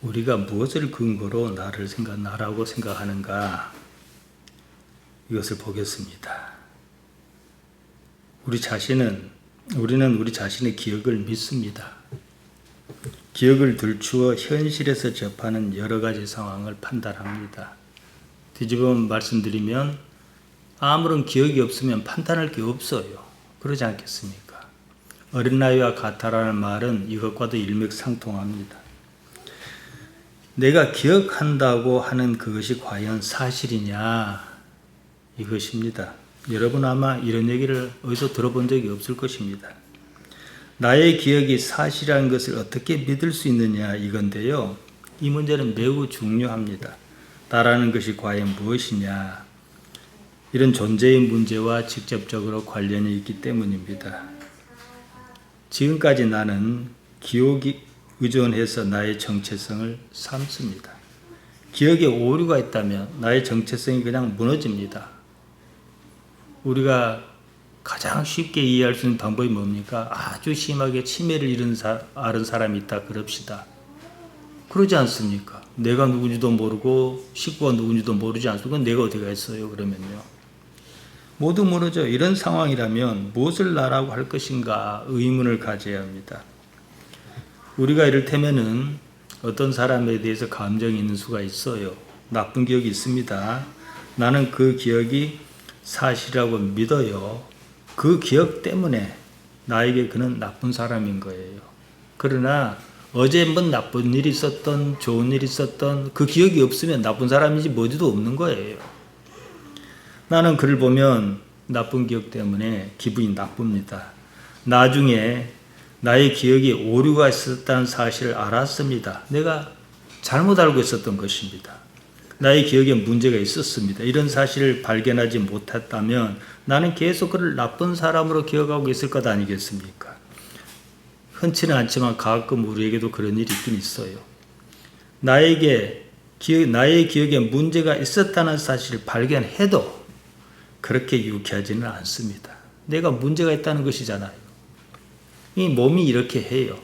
우리가 무엇을 근거로 나라고 생각하는가, 이것을 보겠습니다. 우리는 우리 자신의 기억을 믿습니다. 기억을 들추어 현실에서 접하는 여러 가지 상황을 판단합니다. 뒤집어 말씀드리면 아무런 기억이 없으면 판단할 게 없어요. 그러지 않겠습니까? 어린 나이와 같아라는 말은 이것과도 일맥상통합니다. 내가 기억한다고 하는 그것이 과연 사실이냐, 이것입니다. 여러분 아마 이런 얘기를 어디서 들어본 적이 없을 것입니다. 나의 기억이 사실이라는 것을 어떻게 믿을 수 있느냐, 이건데요. 이 문제는 매우 중요합니다. 나라는 것이 과연 무엇이냐, 이런 존재의 문제와 직접적으로 관련이 있기 때문입니다. 지금까지 나는 기억이 의존해서 나의 정체성을 삼습니다. 기억에 오류가 있다면 나의 정체성이 그냥 무너집니다. 우리가 가장 쉽게 이해할 수 있는 방법이 뭡니까? 아주 심하게 치매를 앓은 사람이 있다 그럽시다. 그러지 않습니까? 내가 누군지도 모르고 식구가 누군지도 모르지 않습니까? 내가 어디가 있어요 그러면요. 모두 모르죠. 이런 상황이라면 무엇을 나라고 할 것인가 의문을 가져야 합니다. 우리가 이를테면은 어떤 사람에 대해서 감정이 있는 수가 있어요. 나쁜 기억이 있습니다. 나는 그 기억이 사실이라고 믿어요. 그 기억 때문에 나에게 그는 나쁜 사람인 거예요. 그러나 어제 뭐 나쁜 일이 있었던 좋은 일이 있었던 그 기억이 없으면 나쁜 사람인지 뭐지도 없는 거예요. 나는 그를 보면 나쁜 기억 때문에 기분이 나쁩니다. 나중에 나의 기억에 오류가 있었다는 사실을 알았습니다. 내가 잘못 알고 있었던 것입니다. 나의 기억에 문제가 있었습니다. 이런 사실을 발견하지 못했다면 나는 계속 그를 나쁜 사람으로 기억하고 있을 것 아니겠습니까? 흔치는 않지만 가끔 우리에게도 그런 일이 있긴 있어요. 나의 기억에 문제가 있었다는 사실을 발견해도 그렇게 유쾌하지는 않습니다. 내가 문제가 있다는 것이잖아요. 이 몸이 이렇게 해요.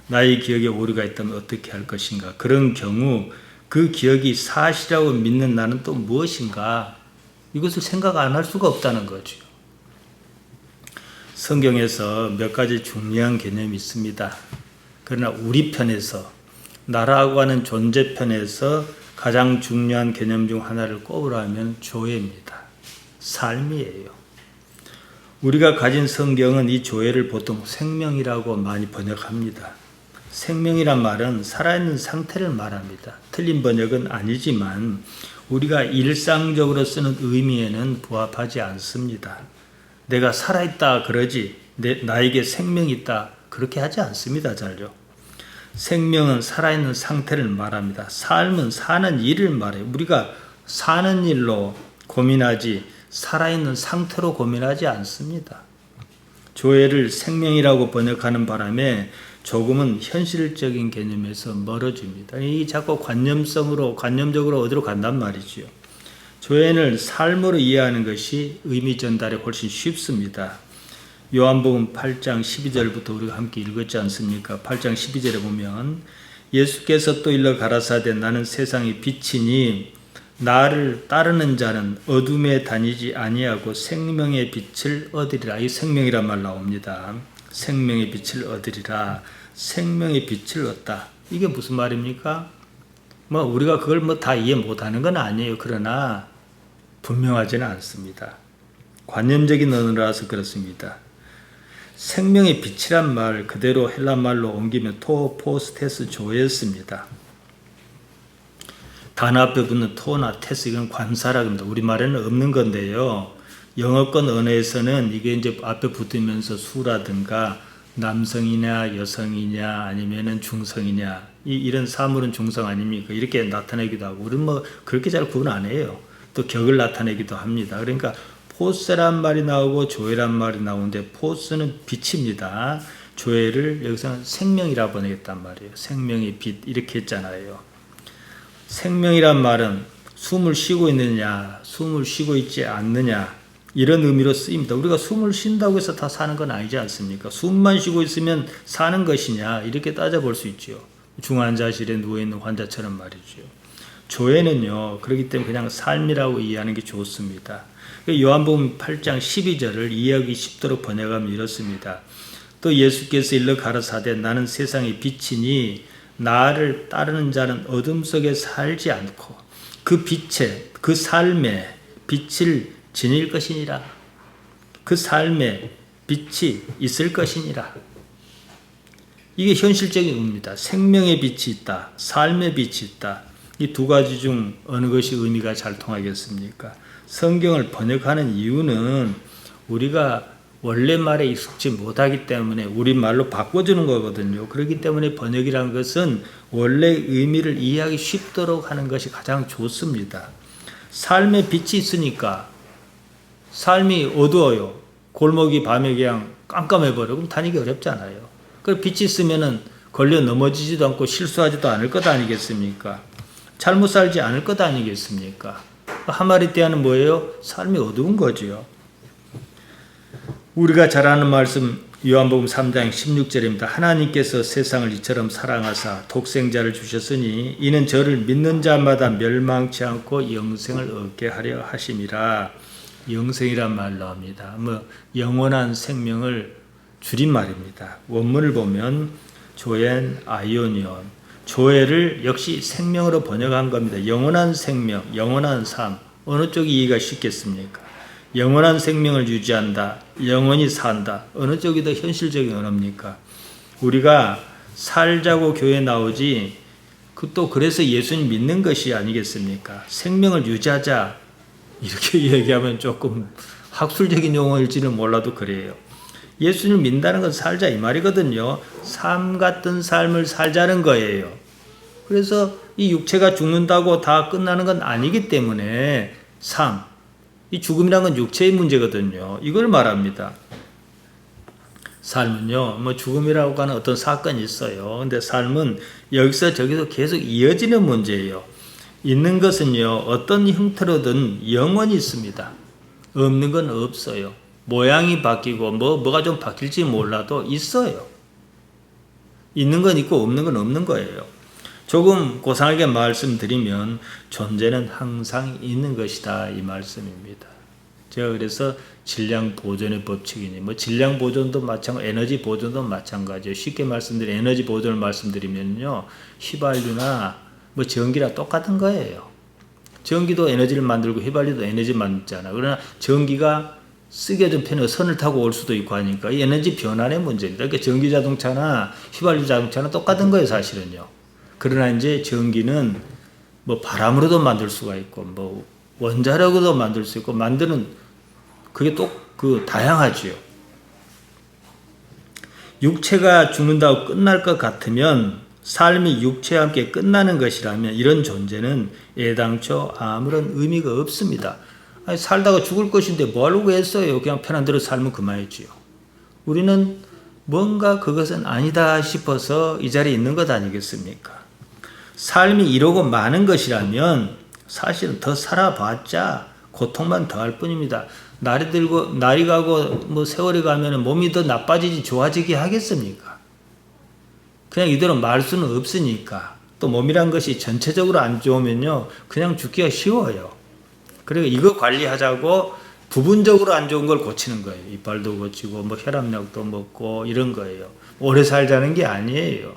나의 기억에 오류가 있다면 어떻게 할 것인가? 그런 경우 그 기억이 사실이라고 믿는 나는 또 무엇인가? 이것을 생각 안 할 수가 없다는 거죠. 성경에서 몇 가지 중요한 개념이 있습니다. 그러나 우리 편에서, 나라고 하는 존재 편에서 가장 중요한 개념 중 하나를 꼽으라면 조회입니다. 삶이에요. 우리가 가진 성경은 이 조회를 보통 생명이라고 많이 번역합니다. 생명이란 말은 살아있는 상태를 말합니다. 틀린 번역은 아니지만 우리가 일상적으로 쓰는 의미에는 부합하지 않습니다. 내가 살아있다 그러지 나에게 생명이 있다 그렇게 하지 않습니다. 잘요. 생명은 살아있는 상태를 말합니다. 삶은 사는 일을 말해요. 우리가 사는 일로 고민하지 살아있는 상태로 고민하지 않습니다. 조회를 생명이라고 번역하는 바람에 조금은 현실적인 개념에서 멀어집니다. 이 자꾸 관념적으로 어디로 간단 말이죠. 조회를 삶으로 이해하는 것이 의미 전달에 훨씬 쉽습니다. 요한복음 8장 12절부터 우리가 함께 읽었지 않습니까? 8장 12절에 보면 예수께서 또 일러 가라사대 나는 세상의 빛이니 나를 따르는 자는 어둠에 다니지 아니하고 생명의 빛을 얻으리라. 이 생명이란 말 나옵니다. 생명의 빛을 얻으리라. 생명의 빛을 얻다. 이게 무슨 말입니까? 우리가 그걸 다 이해 못하는 건 아니에요. 그러나 분명하지는 않습니다. 관념적인 언어라서 그렇습니다. 생명의 빛이란 말 그대로 헬라 말로 옮기면 토포스테스 조였습니다. 단어 앞에 붙는 토나 테스 이건 관사라고 합니다. 우리말에는 없는 건데요. 영어권 언어에서는 이게 이제 앞에 붙으면서 수라든가 남성이냐 여성이냐 아니면은 중성이냐 이런 사물은 중성 아닙니까? 이렇게 나타내기도 하고 우리는 그렇게 잘 구분 안 해요. 또 격을 나타내기도 합니다. 그러니까 포스란 말이 나오고 조회란 말이 나오는데 포스는 빛입니다. 조회를 여기서는 생명이라고 번역했단 말이에요. 생명의 빛 이렇게 했잖아요. 생명이란 말은 숨을 쉬고 있느냐 숨을 쉬고 있지 않느냐 이런 의미로 쓰입니다. 우리가 숨을 쉰다고 해서 다 사는 건 아니지 않습니까? 숨만 쉬고 있으면 사는 것이냐 이렇게 따져볼 수 있죠. 중환자실에 누워있는 환자처럼 말이죠. 조회는요, 그렇기 때문에 그냥 삶이라고 이해하는 게 좋습니다. 요한복음 8장 12절을 이해하기 쉽도록 번역하면 이렇습니다. 또 예수께서 일러 가라사대 나는 세상의 빛이니 나를 따르는 자는 어둠 속에 살지 않고 그 빛에 그 삶에 빛을 지닐 것이니라. 그 삶에 빛이 있을 것이니라. 이게 현실적인 의미입니다. 생명의 빛이 있다. 삶의 빛이 있다. 이 두 가지 중 어느 것이 의미가 잘 통하겠습니까? 성경을 번역하는 이유는 우리가 원래 말에 익숙지 못하기 때문에 우리말로 바꿔주는 거거든요. 그렇기 때문에 번역이라는 것은 원래 의미를 이해하기 쉽도록 하는 것이 가장 좋습니다. 삶에 빛이 있으니까 삶이 어두워요. 골목이 밤에 그냥 깜깜해버려. 그럼 다니기 어렵잖아요. 그 빛이 있으면은 걸려 넘어지지도 않고 실수하지도 않을 것 아니겠습니까? 잘못 살지 않을 것 아니겠습니까? 하마리떼아는 뭐예요? 삶이 어두운 거지요. 우리가 잘 아는 말씀 요한복음 3장 16절입니다. 하나님께서 세상을 이처럼 사랑하사 독생자를 주셨으니 이는 저를 믿는 자마다 멸망치 않고 영생을 얻게 하려 하심이라. 영생이란 말 나옵니다. 영원한 생명을 줄임말입니다. 원문을 보면 조엔 아이오니온, 조회를 역시 생명으로 번역한 겁니다. 영원한 생명, 영원한 삶, 어느 쪽이 이해가 쉽겠습니까? 영원한 생명을 유지한다, 영원히 산다, 어느 쪽이 더 현실적인 언어입니까? 우리가 살자고 교회 나오지 또 그래서 예수님 믿는 것이 아니겠습니까? 생명을 유지하자 이렇게 얘기하면 조금 학술적인 용어일지는 몰라도 그래요. 예수님을 믿는다는 건 살자 이 말이거든요. 삶 같은 삶을 살자는 거예요. 그래서 이 육체가 죽는다고 다 끝나는 건 아니기 때문에 삶, 이 죽음이란 건 육체의 문제거든요. 이걸 말합니다. 삶은요, 죽음이라고 하는 어떤 사건이 있어요. 근데 삶은 여기서 저기서 계속 이어지는 문제예요. 있는 것은요, 어떤 형태로든 영원히 있습니다. 없는 건 없어요. 모양이 바뀌고 뭐가 좀 바뀔지 몰라도 있어요. 있는 건 있고 없는 건 없는 거예요. 조금 고상하게 말씀드리면 존재는 항상 있는 것이다 이 말씀입니다. 제가 그래서 질량 보존의 법칙이니 질량 보존도 마찬가지, 에너지 보존도 마찬가지예요. 쉽게 말씀드리면 에너지 보존을 말씀드리면요, 휘발유나 전기랑 똑같은 거예요. 전기도 에너지를 만들고 휘발유도 에너지 만들잖아. 그러나 전기가 쓰게 된 편에 선을 타고 올 수도 있고 하니까 이 에너지 변환의 문제입니다. 그러니까 전기 자동차나 휘발유 자동차는 똑같은 거예요, 사실은요. 그러나 이제 전기는 바람으로도 만들 수가 있고 원자력으로도 만들 수 있고 만드는 그게 또 다양하지요. 육체가 죽는다고 끝날 것 같으면 삶이 육체와 함께 끝나는 것이라면 이런 존재는 애당초 아무런 의미가 없습니다. 아니, 살다가 죽을 것인데 뭐 하려고 했어요? 그냥 편한 대로 살면 그만이지요. 우리는 뭔가 그것은 아니다 싶어서 이 자리에 있는 것 아니겠습니까? 삶이 이러고 많은 것이라면 사실은 더 살아봤자 고통만 더할 뿐입니다. 날이 가고 세월이 가면 몸이 더 나빠지지 좋아지게 하겠습니까? 그냥 이대로 말 수는 없으니까. 또 몸이란 것이 전체적으로 안 좋으면요, 그냥 죽기가 쉬워요. 그리고 이거 관리하자고 부분적으로 안 좋은 걸 고치는 거예요. 이빨도 고치고 혈압약도 먹고 이런 거예요. 오래 살자는 게 아니에요.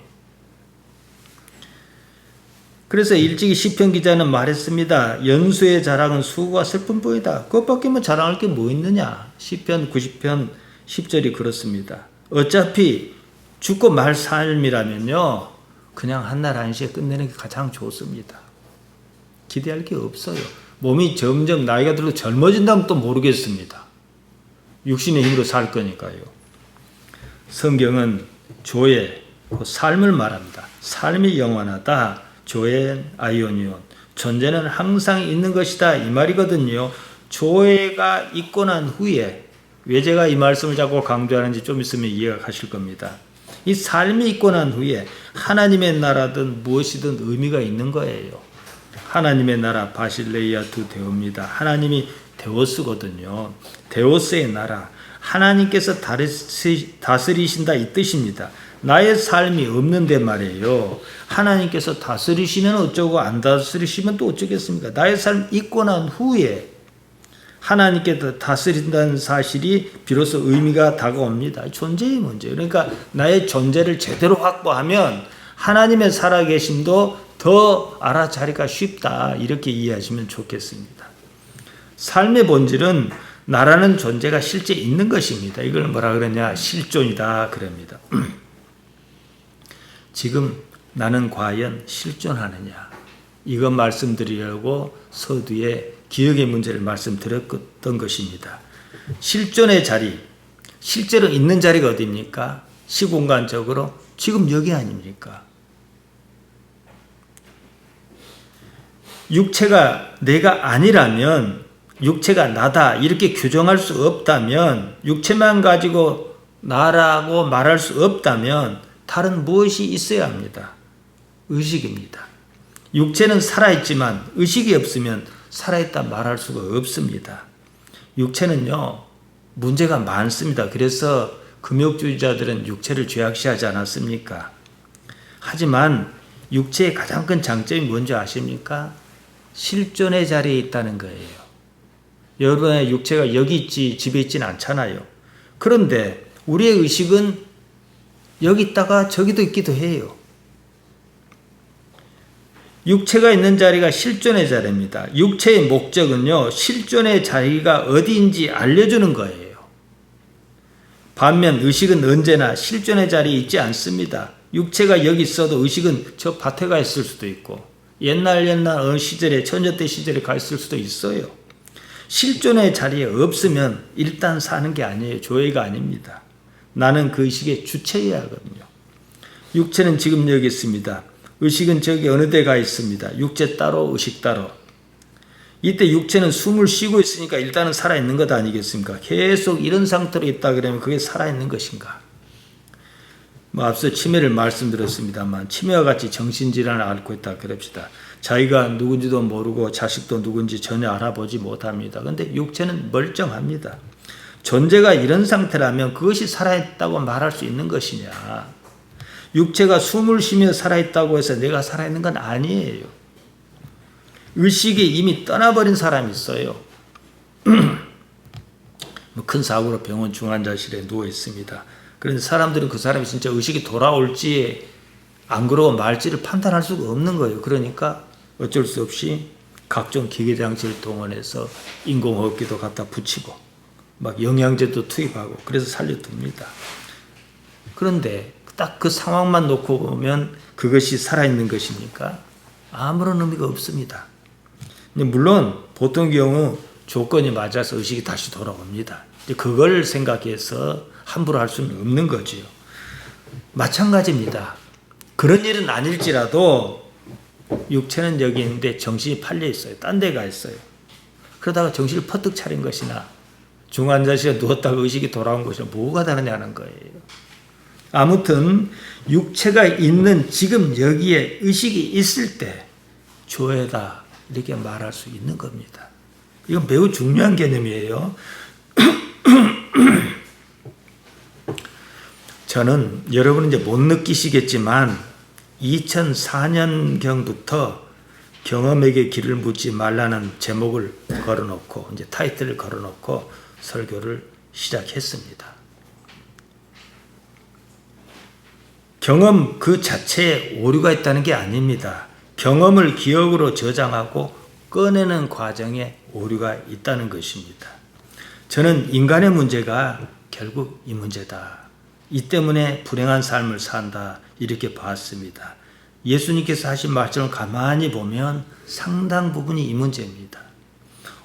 그래서 일찍이 시편 기자는 말했습니다. 연수의 자랑은 수고와 슬픔뿐이다. 그것밖에 자랑할 게 뭐 있느냐. 시편 90편 10절이 그렇습니다. 어차피 죽고 말 삶이라면요, 그냥 한날 한시에 끝내는 게 가장 좋습니다. 기대할 게 없어요. 몸이 점점 나이가 들고 젊어진다면 또 모르겠습니다. 육신의 힘으로 살 거니까요. 성경은 조의 삶을 말합니다. 삶이 영원하다. 조엔 아이오니온, 존재는 항상 있는 것이다 이 말이거든요. 조회가 있고 난 후에, 왜 제가 이 말씀을 자꾸 강조하는지 좀 있으면 이해가 가실 겁니다. 이 삶이 있고 난 후에 하나님의 나라든 무엇이든 의미가 있는 거예요. 하나님의 나라 바실레이아 두 데오입니다. 하나님이 데오스거든요. 데오스의 나라, 하나님께서 다스리신다 이 뜻입니다. 나의 삶이 없는데 말이에요. 하나님께서 다스리시면 어쩌고 안 다스리시면 또 어쩌겠습니까? 나의 삶 있고 난 후에 하나님께서 다스린다는 사실이 비로소 의미가 다가옵니다. 존재의 문제. 그러니까 나의 존재를 제대로 확보하면 하나님의 살아계심도 더 알아차리기가 쉽다. 이렇게 이해하시면 좋겠습니다. 삶의 본질은 나라는 존재가 실제 있는 것입니다. 이걸 뭐라 그러냐? 실존이다 그럽니다. 지금 나는 과연 실존하느냐? 이것 말씀드리려고 서두에 기억의 문제를 말씀드렸던 것입니다. 실존의 자리, 실제로 있는 자리가 어디입니까? 시공간적으로 지금 여기 아닙니까? 육체가 내가 아니라면, 육체가 나다 이렇게 규정할 수 없다면, 육체만 가지고 나라고 말할 수 없다면 다른 무엇이 있어야 합니다. 의식입니다. 육체는 살아있지만 의식이 없으면 살아있다 말할 수가 없습니다. 육체는요, 문제가 많습니다. 그래서 금욕주의자들은 육체를 죄악시하지 않았습니까? 하지만 육체의 가장 큰 장점이 뭔지 아십니까? 실존의 자리에 있다는 거예요. 여러분의 육체가 여기 있지 집에 있지는 않잖아요. 그런데 우리의 의식은 여기 있다가 저기도 있기도 해요. 육체가 있는 자리가 실존의 자리입니다. 육체의 목적은요, 실존의 자리가 어디인지 알려주는 거예요. 반면 의식은 언제나 실존의 자리에 있지 않습니다. 육체가 여기 있어도 의식은 저 밭에 가 있을 수도 있고, 옛날 어느 시절에, 천년때 시절에 가 있을 수도 있어요. 실존의 자리에 없으면 일단 사는 게 아니에요. 조회가 아닙니다. 나는 그 의식의 주체여야 하거든요. 육체는 지금 여기 있습니다. 의식은 저기 어느 데 가 있습니다. 육체 따로 의식 따로. 이때 육체는 숨을 쉬고 있으니까 일단은 살아있는 것 아니겠습니까? 계속 이런 상태로 있다 그러면 그게 살아있는 것인가? 앞서 치매를 말씀드렸습니다만 치매와 같이 정신질환을 앓고 있다 그럽시다. 자기가 누군지도 모르고 자식도 누군지 전혀 알아보지 못합니다. 그런데 육체는 멀쩡합니다. 존재가 이런 상태라면 그것이 살아있다고 말할 수 있는 것이냐? 육체가 숨을 쉬며 살아있다고 해서 내가 살아있는 건 아니에요. 의식이 이미 떠나버린 사람이 있어요. 큰 사고로 병원 중환자실에 누워 있습니다. 그런데 사람들은 그 사람이 진짜 의식이 돌아올지 안 그러고 말지를 판단할 수가 없는 거예요. 그러니까 어쩔 수 없이 각종 기계장치를 동원해서 인공호흡기도 갖다 붙이고 막 영양제도 투입하고 그래서 살려둡니다. 그런데 딱 그 상황만 놓고 보면 그것이 살아있는 것입니까? 아무런 의미가 없습니다. 물론 보통 경우 조건이 맞아서 의식이 다시 돌아옵니다. 그걸 생각해서 함부로 할 수는 없는 거지요. 마찬가지입니다. 그런 일은 아닐지라도 육체는 여기 있는데 정신이 팔려 있어요. 딴 데 가 있어요. 그러다가 정신을 퍼뜩 차린 것이나 중환자실에 누웠다가 의식이 돌아온 것이나 뭐가 다르냐는 거예요. 아무튼 육체가 있는 지금 여기에 의식이 있을 때 조회다 이렇게 말할 수 있는 겁니다. 이건 매우 중요한 개념이에요. 저는 여러분은 이제 못 느끼시겠지만 2004년경부터 경험에게 길을 묻지 말라는 제목을 걸어놓고 이제 타이틀을 걸어놓고 설교를 시작했습니다. 경험 그 자체에 오류가 있다는 게 아닙니다. 경험을 기억으로 저장하고 꺼내는 과정에 오류가 있다는 것입니다. 저는 인간의 문제가 결국 이 문제다. 이 때문에 불행한 삶을 산다. 이렇게 봤습니다. 예수님께서 하신 말씀을 가만히 보면 상당 부분이 이 문제입니다.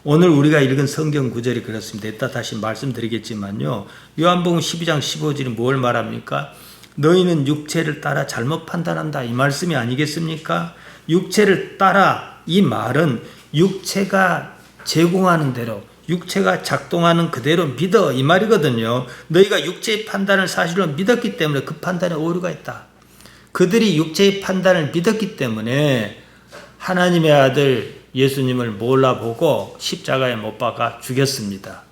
오늘 우리가 읽은 성경 구절이 그렇습니다. 이따 다시 말씀드리겠지만요. 요한복음 12장 15절이 뭘 말합니까? 너희는 육체를 따라 잘못 판단한다. 이 말씀이 아니겠습니까? 육체를 따라 이 말은 육체가 제공하는 대로 육체가 작동하는 그대로 믿어 이 말이거든요. 너희가 육체의 판단을 사실로 믿었기 때문에 그 판단에 오류가 있다. 그들이 육체의 판단을 믿었기 때문에 하나님의 아들 예수님을 몰라보고 십자가에 못 박아 죽였습니다.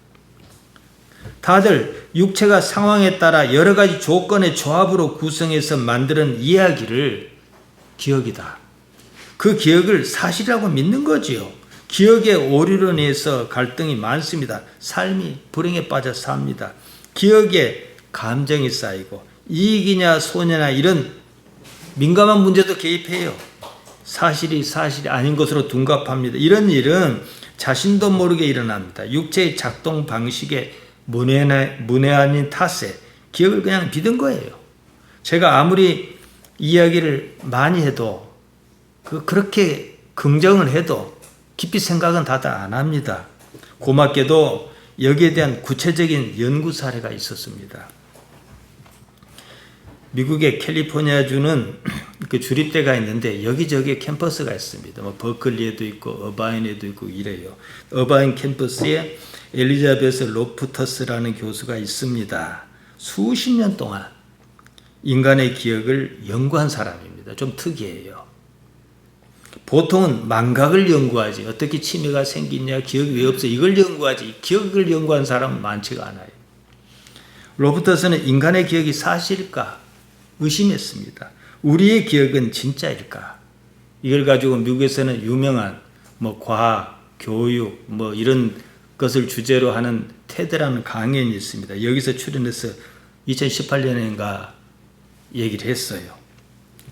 다들 육체가 상황에 따라 여러 가지 조건의 조합으로 구성해서 만드는 이야기를 기억이다. 그 기억을 사실이라고 믿는 거지요. 기억의 오류로 인해서 갈등이 많습니다. 삶이 불행에 빠져 삽니다. 기억에 감정이 쌓이고 이익이냐 손해냐 이런 민감한 문제도 개입해요. 사실이 아닌 것으로 둔갑합니다. 이런 일은 자신도 모르게 일어납니다. 육체의 작동 방식에 문외한인 탓에 기억을 그냥 믿은 거예요. 제가 아무리 이야기를 많이 해도 그렇게 긍정을 해도 깊이 생각은 다들 안 합니다. 고맙게도 여기에 대한 구체적인 연구 사례가 있었습니다. 미국의 캘리포니아주는 그 주립대가 있는데 여기저기에 캠퍼스가 있습니다. 뭐 버클리에도 있고 어바인에도 있고 이래요. 어바인 캠퍼스에 엘리자베스 로프터스라는 교수가 있습니다. 수십 년 동안 인간의 기억을 연구한 사람입니다. 좀 특이해요. 보통은 망각을 연구하지 어떻게 치매가 생기냐 기억이 왜 없어 이걸 연구하지 기억을 연구한 사람은 많지가 않아요. 로프터스는 인간의 기억이 사실일까 의심했습니다. 우리의 기억은 진짜일까? 이걸 가지고 미국에서는 유명한 과학, 교육 이런 것을 주제로 하는 테드라는 강연이 있습니다. 여기서 출연해서 2018년인가 얘기를 했어요.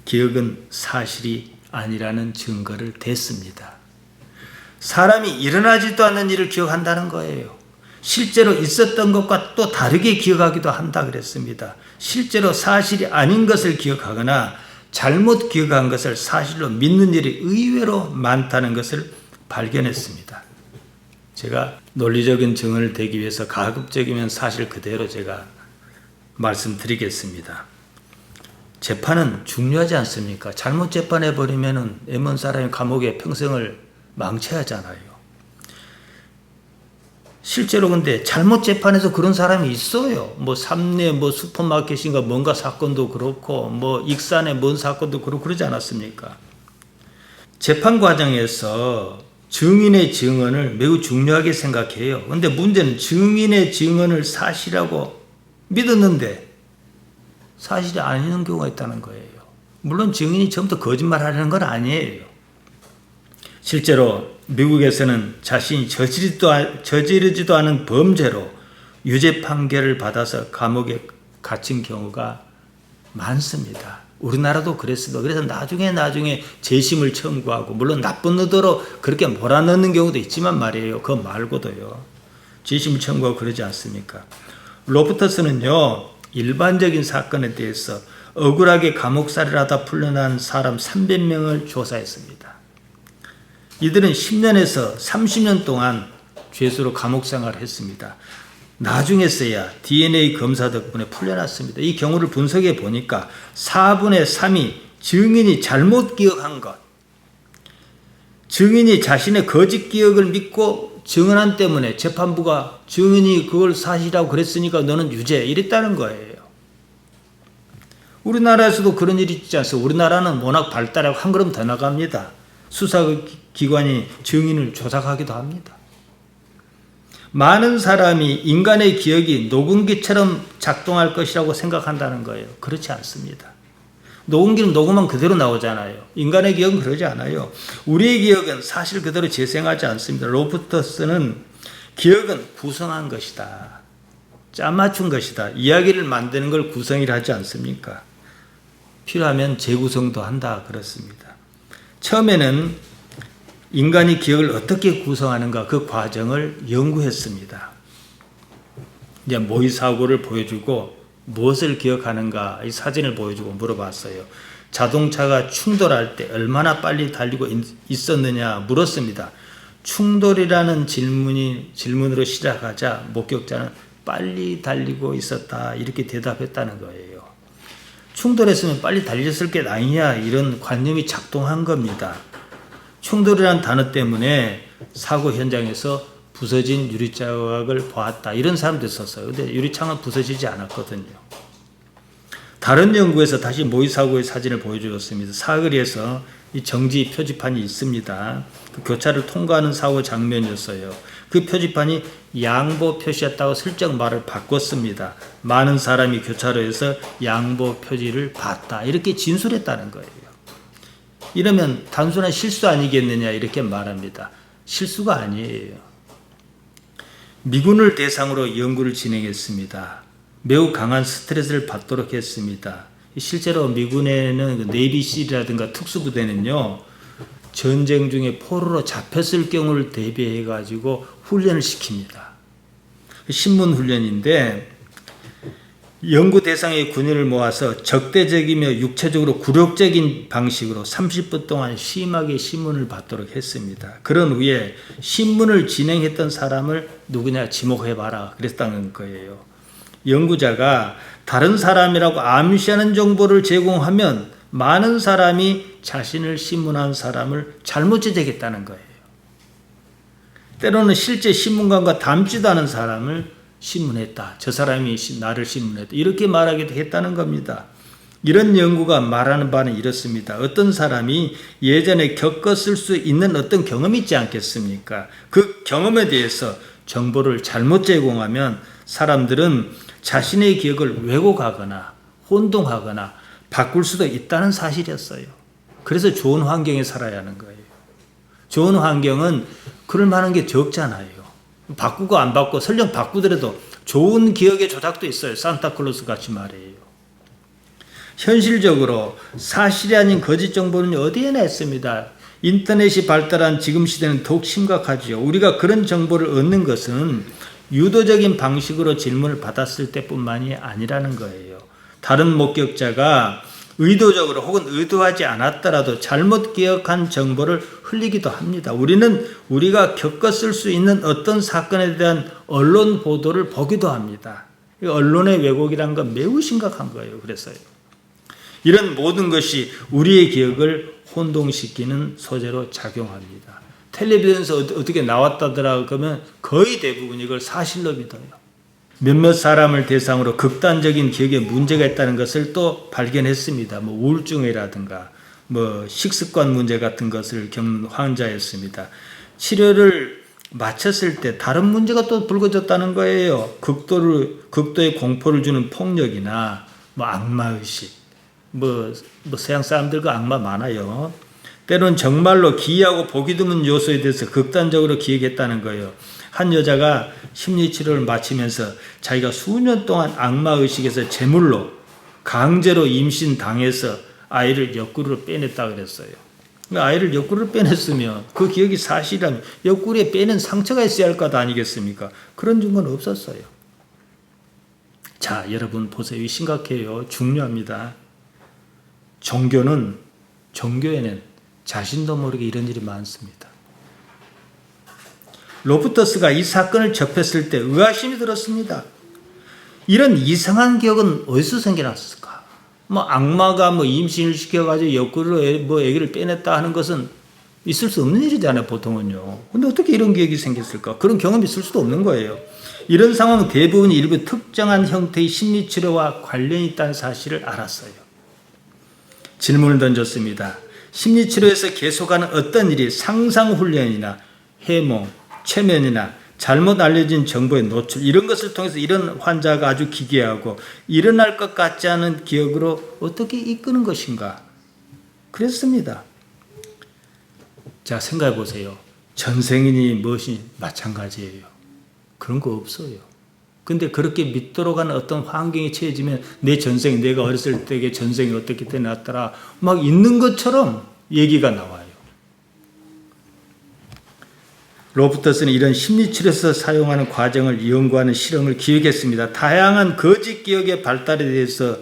기억은 사실이 아니라는 증거를 댔습니다. 사람이 일어나지도 않는 일을 기억한다는 거예요. 실제로 있었던 것과 또 다르게 기억하기도 한다 그랬습니다. 실제로 사실이 아닌 것을 기억하거나 잘못 기억한 것을 사실로 믿는 일이 의외로 많다는 것을 발견했습니다. 제가 논리적인 증언을 대기 위해서 가급적이면 사실 그대로 제가 말씀드리겠습니다. 재판은 중요하지 않습니까? 잘못 재판해버리면 애먼 사람이 감옥에 평생을 망쳐야하잖아요. 실제로 근데 잘못 재판해서 그런 사람이 있어요. 삼내 슈퍼마켓인가 뭔가 사건도 그렇고 익산의 뭔 사건도 그렇고 그러지 않았습니까? 재판 과정에서 증인의 증언을 매우 중요하게 생각해요. 근데 문제는 증인의 증언을 사실이라고 믿었는데 사실이 아닌 경우가 있다는 거예요. 물론 증인이 처음부터 거짓말하려는 건 아니에요. 실제로 미국에서는 자신이 저지르지도 않은 범죄로 유죄 판결을 받아서 감옥에 갇힌 경우가 많습니다. 우리나라도 그랬습니다. 그래서 나중에 재심을 청구하고 물론 나쁜 의도로 그렇게 몰아넣는 경우도 있지만 말이에요. 그거 말고도요. 재심을 청구하고 그러지 않습니까? 로프터스는요. 일반적인 사건에 대해서 억울하게 감옥살이를 하다 풀려난 사람 300명을 조사했습니다. 이들은 10년에서 30년 동안 죄수로 감옥 생활을 했습니다. 나중에서야 DNA 검사 덕분에 풀려났습니다. 이 경우를 분석해 보니까 4분의 3이 증인이 잘못 기억한 것, 증인이 자신의 거짓 기억을 믿고 증언한 때문에 재판부가 증인이 그걸 사실이라고 그랬으니까 너는 유죄 이랬다는 거예요. 우리나라에서도 그런 일이 있지 않습니까? 우리나라는 워낙 발달하고 한 걸음 더 나갑니다. 수사기관이 증인을 조작하기도 합니다. 많은 사람이 인간의 기억이 녹음기처럼 작동할 것이라고 생각한다는 거예요. 그렇지 않습니다. 녹음기는 녹음만 그대로 나오잖아요. 인간의 기억은 그러지 않아요. 우리의 기억은 사실 그대로 재생하지 않습니다. 로프터스는 기억은 구성한 것이다. 짜맞춘 것이다. 이야기를 만드는 걸 구성이라 하지 않습니까? 필요하면 재구성도 한다 그렇습니다. 처음에는 인간이 기억을 어떻게 구성하는가 그 과정을 연구했습니다. 이제 모의사고를 보여주고 무엇을 기억하는가 이 사진을 보여주고 물어봤어요. 자동차가 충돌할 때 얼마나 빨리 달리고 있었느냐 물었습니다. 충돌이라는 질문으로 시작하자 목격자는 빨리 달리고 있었다 이렇게 대답했다는 거예요. 충돌했으면 빨리 달렸을 게 아니냐 이런 관념이 작동한 겁니다. 충돌이라는 단어 때문에 사고 현장에서 부서진 유리자국을 보았다 이런 사람도 있었어요. 근데 유리창은 부서지지 않았거든요. 다른 연구에서 다시 모의사고의 사진을 보여주었습니다. 사거리에서 이 정지 표지판이 있습니다. 그 교차를 통과하는 사고 장면이었어요. 그 표지판이 양보 표시였다고 슬쩍 말을 바꿨습니다. 많은 사람이 교차로에서 양보 표지를 봤다. 이렇게 진술했다는 거예요. 이러면 단순한 실수 아니겠느냐 이렇게 말합니다. 실수가 아니에요. 미군을 대상으로 연구를 진행했습니다. 매우 강한 스트레스를 받도록 했습니다. 실제로 미군에는 네이비실이라든가 특수부대는요, 전쟁 중에 포로로 잡혔을 경우를 대비해 가지고 훈련을 시킵니다. 신문 훈련인데 연구 대상의 군인을 모아서 적대적이며 육체적으로 굴욕적인 방식으로 30분 동안 심하게 신문을 받도록 했습니다. 그런 후에 신문을 진행했던 사람을 누구냐 지목해봐라 그랬다는 거예요. 연구자가 다른 사람이라고 암시하는 정보를 제공하면 많은 사람이 자신을 신문한 사람을 잘못 지적했다는 거예요. 때로는 실제 신문관과 닮지도 않은 사람을 신문했다. 저 사람이 나를 신문했다. 이렇게 말하기도 했다는 겁니다. 이런 연구가 말하는 바는 이렇습니다. 어떤 사람이 예전에 겪었을 수 있는 어떤 경험이 있지 않겠습니까? 그 경험에 대해서 정보를 잘못 제공하면 사람들은 자신의 기억을 왜곡하거나 혼동하거나 바꿀 수도 있다는 사실이었어요. 그래서 좋은 환경에 살아야 하는 거예요. 좋은 환경은 그럴 만한 게 적잖아요. 바꾸고 안 바꾸고 설령 바꾸더라도 좋은 기억의 조작도 있어요. 산타클로스 같이 말이에요. 현실적으로 사실이 아닌 거짓 정보는 어디에나 있습니다. 인터넷이 발달한 지금 시대는 더욱 심각하지요. 우리가 그런 정보를 얻는 것은 유도적인 방식으로 질문을 받았을 때뿐만이 아니라는 거예요. 다른 목격자가 의도적으로 혹은 의도하지 않았더라도 잘못 기억한 정보를 흘리기도 합니다. 우리는 우리가 겪었을 수 있는 어떤 사건에 대한 언론 보도를 보기도 합니다. 언론의 왜곡이라는 건 매우 심각한 거예요. 그래서요. 이런 모든 것이 우리의 기억을 혼동시키는 소재로 작용합니다. 텔레비전에서 어떻게 나왔다더라 그러면 거의 대부분 이걸 사실로 믿어요. 몇몇 사람을 대상으로 극단적인 기억에 문제가 있다는 것을 또 발견했습니다. 우울증이라든가 식습관 문제 같은 것을 겪는 환자였습니다. 치료를 마쳤을 때 다른 문제가 또 불거졌다는 거예요. 극도의 공포를 주는 폭력이나 악마의식. 서양 사람들과 악마 많아요. 때론 정말로 기이하고 보기 드문 요소에 대해서 극단적으로 기억했다는 거예요. 한 여자가 심리치료를 마치면서 자기가 수년 동안 악마의식에서 제물로 강제로 임신당해서 아이를 옆구리로 빼냈다고 그랬어요. 아이를 옆구리로 빼냈으면 그 기억이 사실이라면 옆구리에 빼낸 상처가 있어야 할 것 아니겠습니까? 그런 증거는 없었어요. 자, 여러분 보세요. 이 심각해요. 중요합니다. 종교에는 자신도 모르게 이런 일이 많습니다. 로프터스가 이 사건을 접했을 때 의아심이 들었습니다. 이런 이상한 기억은 어디서 생겨났을까? 악마가 임신을 시켜가지고 옆구리로 아기를 빼냈다 하는 것은 있을 수 없는 일이잖아요, 보통은요. 근데 어떻게 이런 기억이 생겼을까? 그런 경험이 있을 수도 없는 거예요. 이런 상황 대부분이 일부 특정한 형태의 심리치료와 관련이 있다는 사실을 알았어요. 질문을 던졌습니다. 심리치료에서 계속하는 어떤 일이 상상훈련이나 해몽, 최면이나 잘못 알려진 정보의 노출 이런 것을 통해서 이런 환자가 아주 기괴하고 일어날 것 같지 않은 기억으로 어떻게 이끄는 것인가? 그랬습니다. 자, 생각해 보세요. 전생이니 무엇이 마찬가지예요. 그런 거 없어요. 근데 그렇게 믿도록 하는 어떤 환경에 처해지면 내 전생, 내가 어렸을 때의 전생이 어떻게 태어났더라 있는 것처럼 얘기가 나와요. 로프터스는 이런 심리치료에서 사용하는 과정을 연구하는 실험을 기획했습니다. 다양한 거짓 기억의 발달에 대해서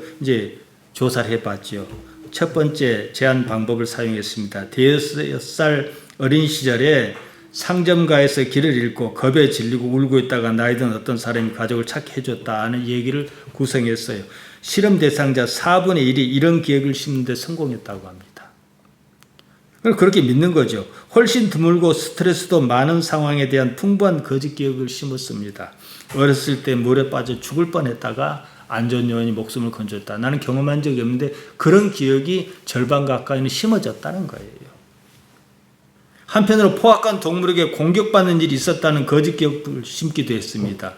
조사를 해봤죠. 첫 번째 제한 방법을 사용했습니다. 6살 어린 시절에 상점가에서 길을 잃고 겁에 질리고 울고 있다가 나이 든 어떤 사람이 가족을 찾게 해줬다는 얘기를 구성했어요. 실험 대상자 4분의 1이 이런 기억을 심는 데 성공했다고 합니다. 그렇게 믿는 거죠. 훨씬 드물고 스트레스도 많은 상황에 대한 풍부한 거짓 기억을 심었습니다. 어렸을 때 물에 빠져 죽을 뻔했다가 안전요원이 목숨을 건졌다. 나는 경험한 적이 없는데 그런 기억이 절반 가까이는 심어졌다는 거예요. 한편으로 포악한 동물에게 공격받는 일이 있었다는 거짓 기억을 심기도 했습니다.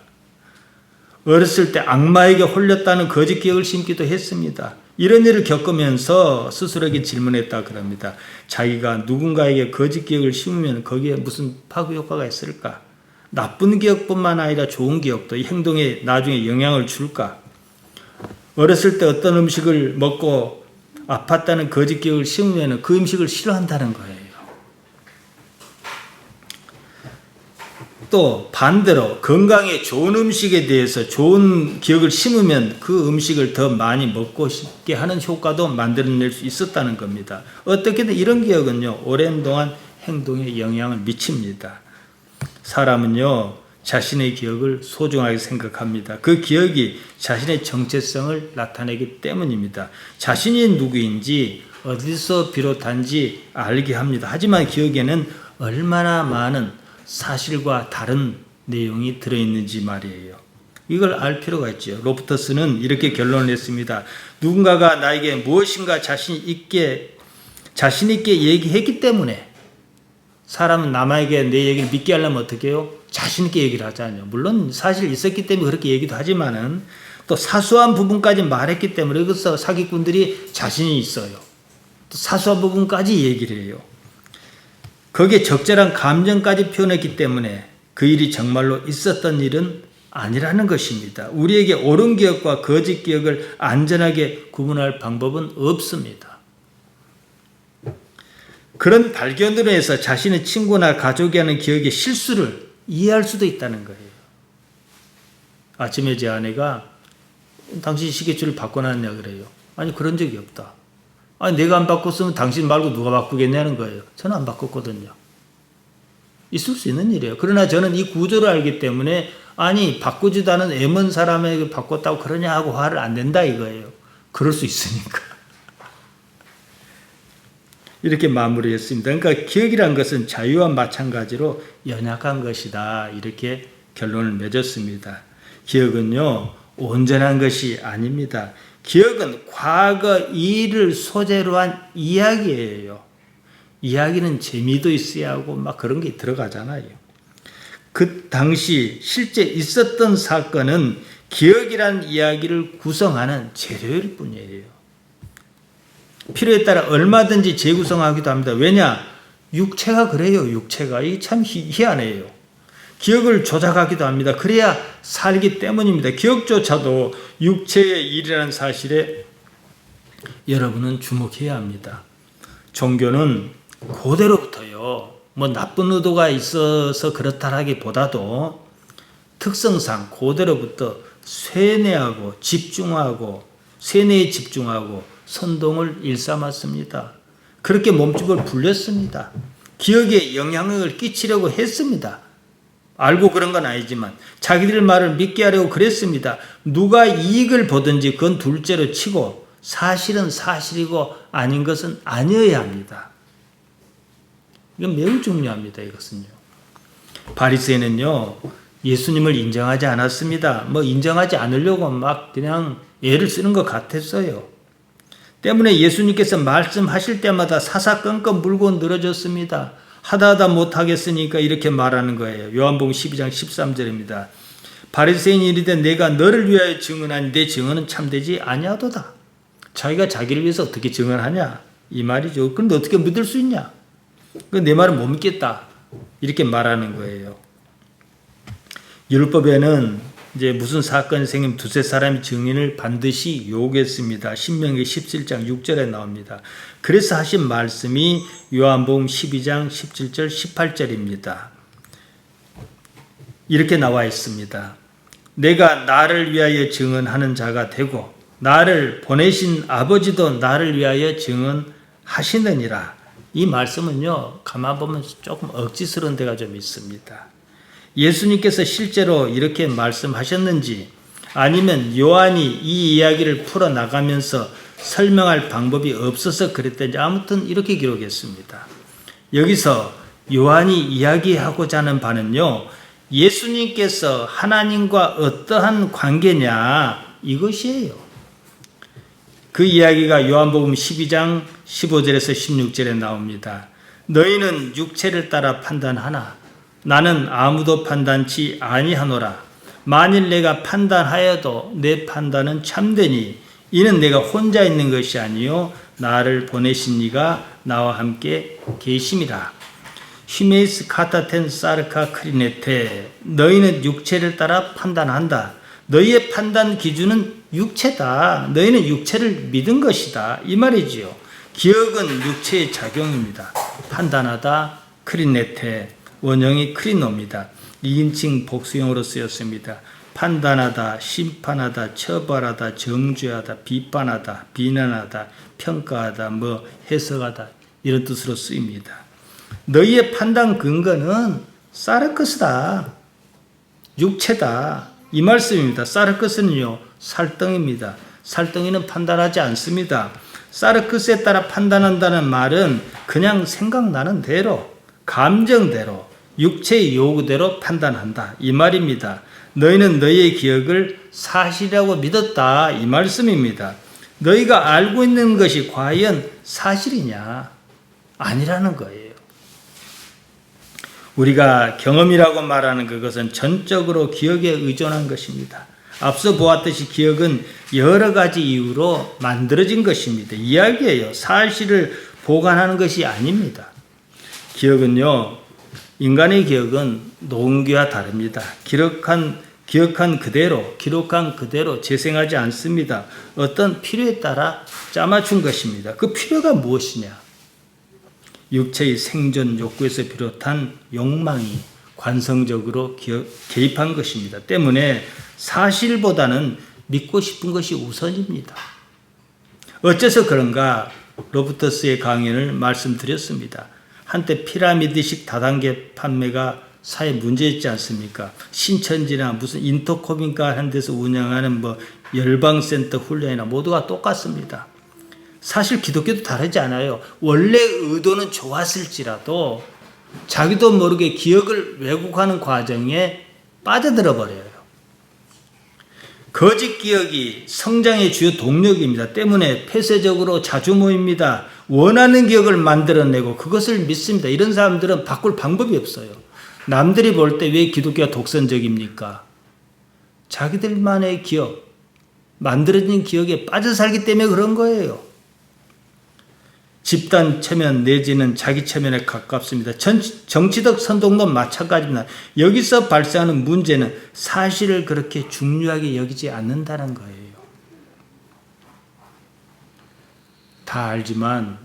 어렸을 때 악마에게 홀렸다는 거짓 기억을 심기도 했습니다. 이런 일을 겪으면서 스스로에게 질문했다 그럽니다. 자기가 누군가에게 거짓 기억을 심으면 거기에 무슨 파급 효과가 있을까? 나쁜 기억뿐만 아니라 좋은 기억도 이 행동에 나중에 영향을 줄까? 어렸을 때 어떤 음식을 먹고 아팠다는 거짓 기억을 심으면 그 음식을 싫어한다는 거예요. 또 반대로 건강에 좋은 음식에 대해서 좋은 기억을 심으면 그 음식을 더 많이 먹고 싶게 하는 효과도 만들어낼 수 있었다는 겁니다. 어떻게든 이런 기억은요, 오랜 동안 행동에 영향을 미칩니다. 사람은요, 자신의 기억을 소중하게 생각합니다. 그 기억이 자신의 정체성을 나타내기 때문입니다. 자신이 누구인지 어디서 비롯한지 알게 합니다. 하지만 기억에는 얼마나 많은 사실과 다른 내용이 들어있는지 말이에요. 이걸 알 필요가 있죠. 로프터스는 이렇게 결론을 냈습니다. 누군가가 나에게 무엇인가 자신 있게 얘기했기 때문에 사람은 남에게 내 얘기를 믿게 하려면 어떻게 해요? 자신 있게 얘기를 하잖아요. 물론 사실 있었기 때문에 그렇게 얘기도 하지만은 또 사소한 부분까지 말했기 때문에 그래서 사기꾼들이 자신이 있어요. 또 사소한 부분까지 얘기를 해요. 거기에 적절한 감정까지 표현했기 때문에 그 일이 정말로 있었던 일은 아니라는 것입니다. 우리에게 옳은 기억과 거짓 기억을 안전하게 구분할 방법은 없습니다. 그런 발견으로 해서 자신의 친구나 가족이 하는 기억의 실수를 이해할 수도 있다는 거예요. 아침에 제 아내가 당신 시계줄을 바꿔놨냐 그래요. 아니 그런 적이 없다. 아니 내가 안 바꿨으면 당신 말고 누가 바꾸겠냐는 거예요. 저는 안 바꿨거든요. 있을 수 있는 일이에요. 그러나 저는 이 구조를 알기 때문에 아니 바꾸지도 않은 애먼 사람에게 바꿨다고 그러냐 하고 화를 안 낸다 이거예요. 그럴 수 있으니까. 이렇게 마무리했습니다. 그러니까 기억이란 것은 자유와 마찬가지로 연약한 것이다. 이렇게 결론을 맺었습니다. 기억은요, 온전한 것이 아닙니다. 기억은 과거 일을 소재로 한 이야기예요. 이야기는 재미도 있어야 하고 막 그런 게 들어가잖아요. 그 당시 실제 있었던 사건은 기억이란 이야기를 구성하는 재료일 뿐이에요. 필요에 따라 얼마든지 재구성하기도 합니다. 왜냐? 육체가 그래요. 육체가. 이게 참 희한해요. 기억을 조작하기도 합니다. 그래야 살기 때문입니다. 기억조차도 육체의 일이라는 사실에 여러분은 주목해야 합니다. 종교는 고대로부터요. 뭐 나쁜 의도가 있어서 그렇다라기보다도 특성상 고대로부터 쇠뇌에 집중하고 선동을 일삼았습니다. 그렇게 몸집을 불렸습니다. 기억에 영향력을 끼치려고 했습니다. 알고 그런 건 아니지만 자기들 말을 믿게 하려고 그랬습니다. 누가 이익을 보든지 그건 둘째로 치고 사실은 사실이고 아닌 것은 아니어야 합니다. 이건 매우 중요합니다. 이것은요. 바리새인은요 예수님을 인정하지 않았습니다. 뭐 인정하지 않으려고 막 그냥 애를 쓰는 것 같았어요. 때문에 예수님께서 말씀하실 때마다 사사건건 물고 늘어졌습니다. 하다 못하겠으니까 이렇게 말하는 거예요. 요한복음 12장 13절입니다. 바리새인이 이르되 내가 너를 위하여 증언하니 내 증언은 참되지 아니하도다. 자기가 자기를 위해서 어떻게 증언하냐 이 말이죠. 그런데 어떻게 믿을 수 있냐? 내 말은 못 믿겠다. 이렇게 말하는 거예요. 율법에는 이제 무슨 사건이 생기면 두세 사람의 증인을 반드시 요구했습니다. 신명기 17장 6절에 나옵니다. 그래서 하신 말씀이 요한복음 12장 17절 18절입니다. 이렇게 나와 있습니다. 내가 나를 위하여 증언하는 자가 되고 나를 보내신 아버지도 나를 위하여 증언하시느니라. 이 말씀은요, 가만 보면 조금 억지스러운 데가 좀 있습니다. 예수님께서 실제로 이렇게 말씀하셨는지 아니면 요한이 이 이야기를 풀어나가면서 설명할 방법이 없어서 그랬든지 아무튼 이렇게 기록했습니다. 여기서 요한이 이야기하고자 하는 바는요, 예수님께서 하나님과 어떠한 관계냐 이것이에요. 그 이야기가 요한복음 12장 15절에서 16절에 나옵니다. 너희는 육체를 따라 판단하나 나는 아무도 판단치 아니하노라. 만일 내가 판단하여도 내 판단은 참되니 이는 내가 혼자 있는 것이 아니요 나를 보내신 이가 나와 함께 계심이라. 히메이스 카타텐 사르카 크리네테 너희는 육체를 따라 판단한다. 너희의 판단 기준은 육체다. 너희는 육체를 믿은 것이다. 이 말이지요. 기억은 육체의 작용입니다. 판단하다 크리네테 원형이 크리노입니다. 2인칭 복수형으로 쓰였습니다. 판단하다, 심판하다, 처벌하다, 정죄하다, 비판하다, 비난하다, 평가하다, 해석하다 이런 뜻으로 쓰입니다. 너희의 판단 근거는 사르크스다. 육체다. 이 말씀입니다. 사르크스는요, 살덩이입니다. 살덩이는 판단하지 않습니다. 사르크스에 따라 판단한다는 말은 그냥 생각나는 대로, 감정대로, 육체의 요구대로 판단한다. 이 말입니다. 너희는 너희의 기억을 사실이라고 믿었다. 이 말씀입니다. 너희가 알고 있는 것이 과연 사실이냐? 아니라는 거예요. 우리가 경험이라고 말하는 그것은 전적으로 기억에 의존한 것입니다. 앞서 보았듯이 기억은 여러 가지 이유로 만들어진 것입니다. 이야기예요. 사실을 보관하는 것이 아닙니다. 기억은요, 인간의 기억은 농기와 다릅니다. 기록한 그대로 재생하지 않습니다. 어떤 필요에 따라 짜맞춘 것입니다. 그 필요가 무엇이냐? 육체의 생존 욕구에서 비롯한 욕망이 관성적으로 개입한 것입니다. 때문에 사실보다는 믿고 싶은 것이 우선입니다. 어째서 그런가? 로부터스의 강연을 말씀드렸습니다. 한때 피라미드식 다단계 판매가 사회 문제였지 않습니까? 신천지나 무슨 인터코민가 하는 데서 운영하는 열방센터 훈련이나 모두가 똑같습니다. 사실 기독교도 다르지 않아요. 원래 의도는 좋았을지라도 자기도 모르게 기억을 왜곡하는 과정에 빠져들어 버려요. 거짓 기억이 성장의 주요 동력입니다. 때문에 폐쇄적으로 자주 모입니다. 원하는 기억을 만들어내고 그것을 믿습니다. 이런 사람들은 바꿀 방법이 없어요. 남들이 볼 때 왜 기독교가 독선적입니까? 자기들만의 기억, 만들어진 기억에 빠져 살기 때문에 그런 거예요. 집단 체면 내지는 자기 체면에 가깝습니다. 정치적 선동도 마찬가지입니다. 여기서 발생하는 문제는 사실을 그렇게 중요하게 여기지 않는다는 거예요. 다 알지만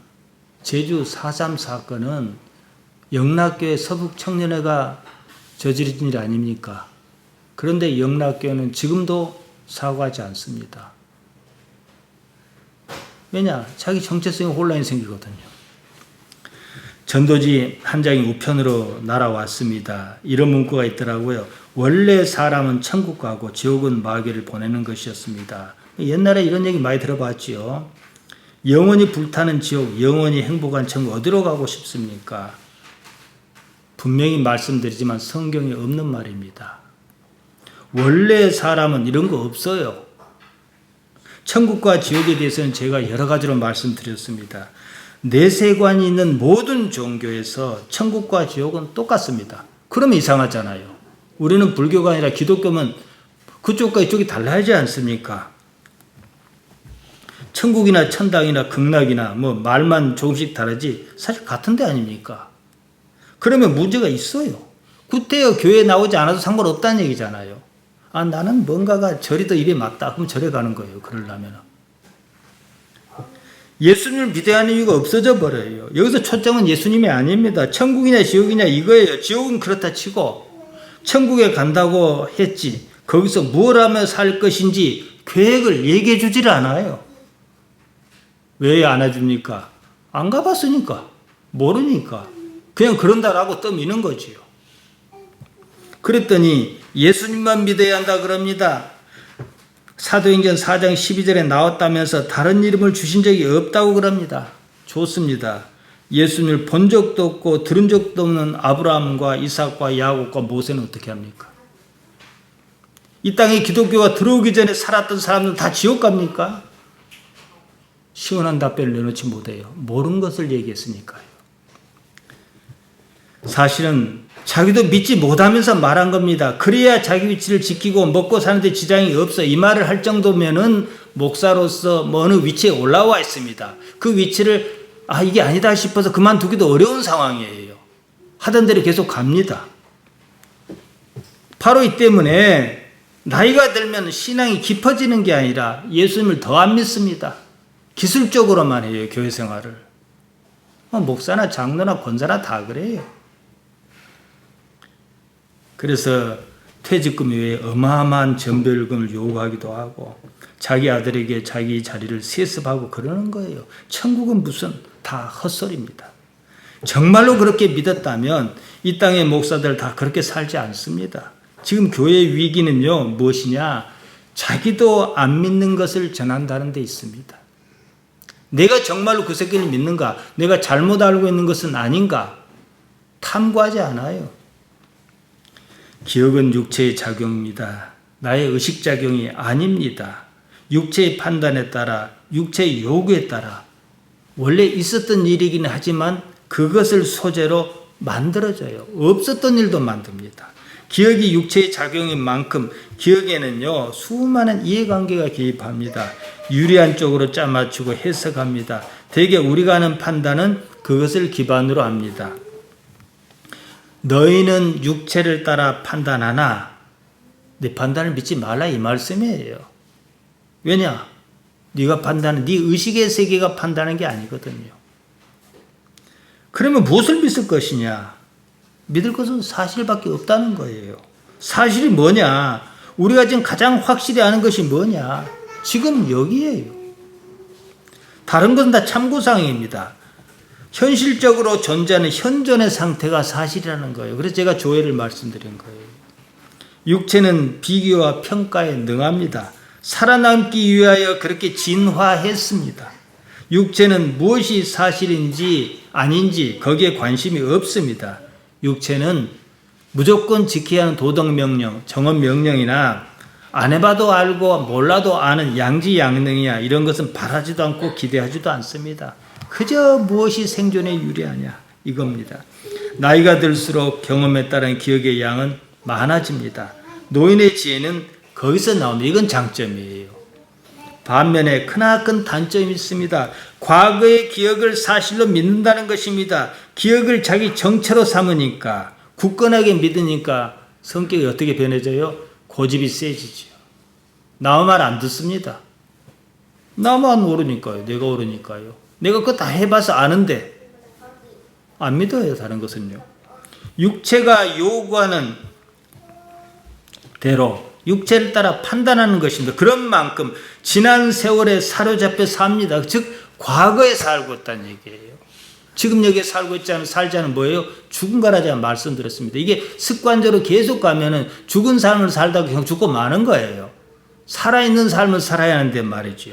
제주 4.3 사건은 영락교회 서북 청년회가 저지른 일 아닙니까? 그런데 영락교회는 지금도 사과하지 않습니다. 왜냐? 자기 정체성에 혼란이 생기거든요. 전도지 한 장이 우편으로 날아왔습니다. 이런 문구가 있더라고요. 원래 사람은 천국 가고 지옥은 마귀를 보내는 것이었습니다. 옛날에 이런 얘기 많이 들어봤지요. 영원히 불타는 지옥, 영원히 행복한 천국 어디로 가고 싶습니까? 분명히 말씀드리지만 성경에 없는 말입니다. 원래 사람은 이런 거 없어요. 천국과 지옥에 대해서는 제가 여러 가지로 말씀드렸습니다. 내세관이 있는 모든 종교에서 천국과 지옥은 똑같습니다. 그러면 이상하잖아요. 우리는 불교가 아니라 기독교면 그쪽과 이쪽이 달라야지 않습니까? 천국이나 천당이나 극락이나 말만 조금씩 다르지 사실 같은 데 아닙니까? 그러면 문제가 있어요. 구태여 교회에 나오지 않아도 상관없다는 얘기잖아요. 나는 뭔가가 절이 더 입에 맞다. 그럼 절에 가는 거예요. 그러려면. 예수님을 믿어야 하는 이유가 없어져 버려요. 여기서 초점은 예수님이 아닙니다. 천국이냐 지옥이냐 이거예요. 지옥은 그렇다 치고 천국에 간다고 했지. 거기서 뭘 하며 살 것인지 계획을 얘기해 주질 않아요. 왜 안 해줍니까? 안 가봤으니까. 모르니까. 그냥 그런다라고 떠미는 거지요. 그랬더니 예수님만 믿어야 한다 그럽니다. 사도행전 4장 12절에 나왔다면서 다른 이름을 주신 적이 없다고 그럽니다. 좋습니다. 예수님을 본 적도 없고 들은 적도 없는 아브라함과 이삭과 야곱과 모세는 어떻게 합니까? 이 땅에 기독교가 들어오기 전에 살았던 사람들 다 지옥 갑니까? 시원한 답변을 내놓지 못해요. 모르는 것을 얘기했으니까요. 사실은 자기도 믿지 못하면서 말한 겁니다. 그래야 자기 위치를 지키고 먹고 사는데 지장이 없어. 이 말을 할 정도면은 목사로서 어느 위치에 올라와 있습니다. 그 위치를 이게 아니다 싶어서 그만두기도 어려운 상황이에요. 하던 대로 계속 갑니다. 바로 이 때문에 나이가 들면 신앙이 깊어지는 게 아니라 예수님을 더 안 믿습니다. 기술적으로만 해요, 교회 생활을. 목사나 장로나 권사나 다 그래요. 그래서 퇴직금 외에 어마어마한 전별금을 요구하기도 하고 자기 아들에게 자기 자리를 세습하고 그러는 거예요. 천국은 무슨 다 헛소리입니다. 정말로 그렇게 믿었다면 이 땅의 목사들 다 그렇게 살지 않습니다. 지금 교회 위기는요, 무엇이냐? 자기도 안 믿는 것을 전한다는 데 있습니다. 내가 정말로 그 새끼를 믿는가? 내가 잘못 알고 있는 것은 아닌가? 탐구하지 않아요. 기억은 육체의 작용입니다. 나의 의식작용이 아닙니다. 육체의 판단에 따라, 육체의 요구에 따라 원래 있었던 일이긴 하지만 그것을 소재로 만들어져요. 없었던 일도 만듭니다. 기억이 육체의 작용인 만큼 기억에는요, 수많은 이해관계가 개입합니다. 유리한 쪽으로 짜맞추고 해석합니다. 대개 우리가 하는 판단은 그것을 기반으로 합니다. 너희는 육체를 따라 판단하나 내 판단을 믿지 말라 이 말씀이에요. 왜냐? 네가 판단은 네 의식의 세계가 판단하는 게 아니거든요. 그러면 무엇을 믿을 것이냐? 믿을 것은 사실밖에 없다는 거예요. 사실이 뭐냐? 우리가 지금 가장 확실히 아는 것이 뭐냐? 지금 여기에요. 다른 것은 다 참고사항입니다. 현실적으로 존재하는 현존의 상태가 사실이라는 거예요. 그래서 제가 조회를 말씀드린 거예요. 육체는 비교와 평가에 능합니다. 살아남기 위하여 그렇게 진화했습니다. 육체는 무엇이 사실인지 아닌지 거기에 관심이 없습니다. 육체는 무조건 지켜야 하는 도덕명령, 정언명령이나 안 해봐도 알고 몰라도 아는 양지양능이야 이런 것은 바라지도 않고 기대하지도 않습니다. 그저 무엇이 생존에 유리하냐 이겁니다. 나이가 들수록 경험에 따른 기억의 양은 많아집니다. 노인의 지혜는 거기서 나옵니다. 이건 장점이에요. 반면에 크나큰 단점이 있습니다. 과거의 기억을 사실로 믿는다는 것입니다. 기억을 자기 정체로 삼으니까 굳건하게 믿으니까 성격이 어떻게 변해져요? 고집이 세지죠. 나 말 안 듣습니다. 나만 모르니까요. 내가 모르니까요. 내가 그거 다 해봐서 아는데 안 믿어요. 다른 것은요. 육체가 요구하는 대로 육체를 따라 판단하는 것입니다. 그런 만큼 지난 세월에 사로잡혀 삽니다. 즉 과거에 살고 있다는 얘기예요. 지금 여기에 살지 않은 뭐예요? 죽은 거라자 말씀드렸습니다. 이게 습관적으로 계속 가면은 죽은 삶을 살다가 그냥 죽고 마는 거예요. 살아있는 삶을 살아야 하는데 말이죠.